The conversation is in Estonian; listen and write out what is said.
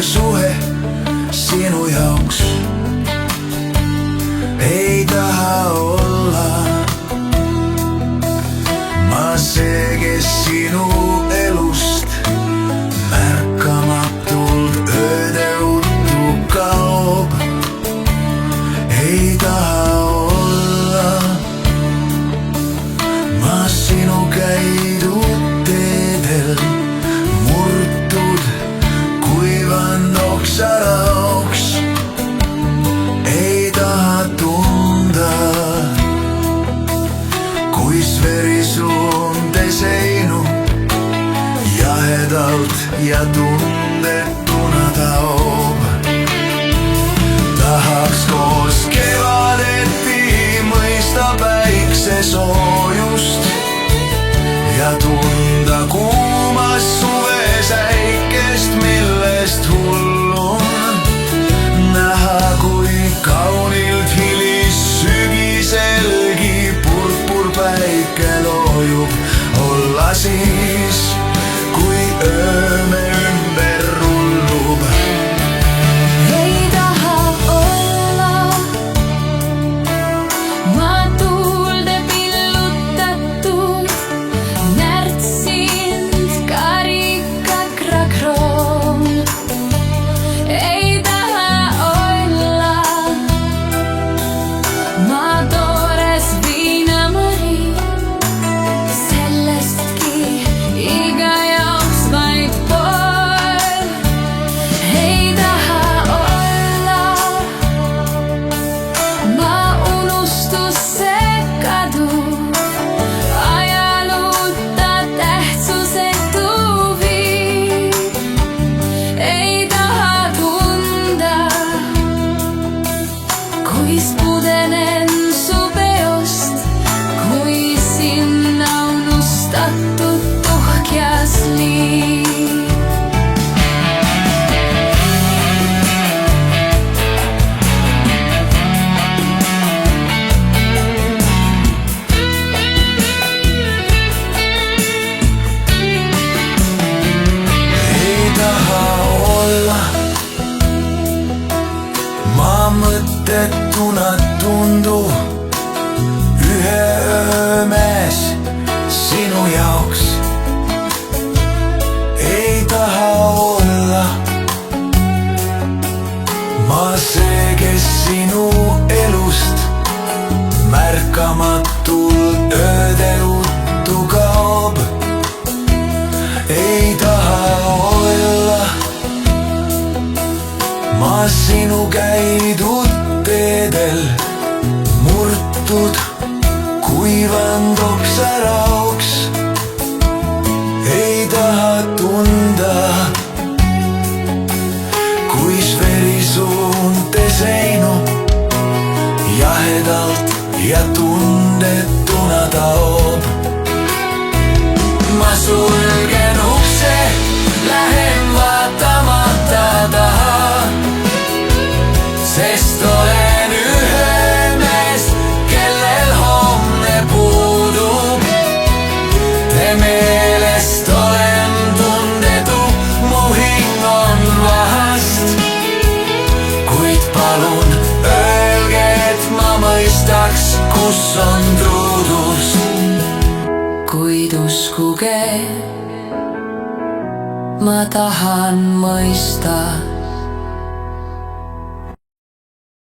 suhe sinu jaoks. Ei taha olla ma see, kes sinu elust märkamatult ööde uttu kaob. Ei taha olla ma sinu käidud teedel murtud kuivanud oksaraoks. Ei taha tunda, kuis veri suunde seinu jahedalt ja tundetuna taob. Tahaks koos kevadeti mõista päikse soojust ja tunda kuumas suve säikest, millest hullum näha, kui kaunilt hilissügiselgi purpurpäike loojub. Olla siis, kui öö me ümber rullub. Ei taha olla ma tuulde pillutatud närtsinud karikakrakroon. Ei taha olla ma toores viinamõri, sellestki iga jaoks vaid pool. Ei taha olla ma unustusse kaduv, ajaluuta tähtsusetu viib. Ei taha tunda, kuis pudenen su peost, kui sinna unustatud tuhkjas liib. Ei taha olla ma mõttetuna tunduv ühe öömees sinu jaoks. Ei taha olla ma see, kes sinu elust märkamatult ööde uttu kaob. Ei taha olla ma sinu käidud teedel murtud kuivanud oksaraoks. Ei taha tunda, kuis veri suunte seinu jahedalt ja tundetuna taob. Ma sulgen ukse, lähen vaatamata taha, sest olen ühe mees, kellel homne puudub. Te meelest olen tundetu, mu hing on vahast, kuid palun öelge, et ma mõistaks, kus on truudus. Kuid uskuge, ma tahan mõista.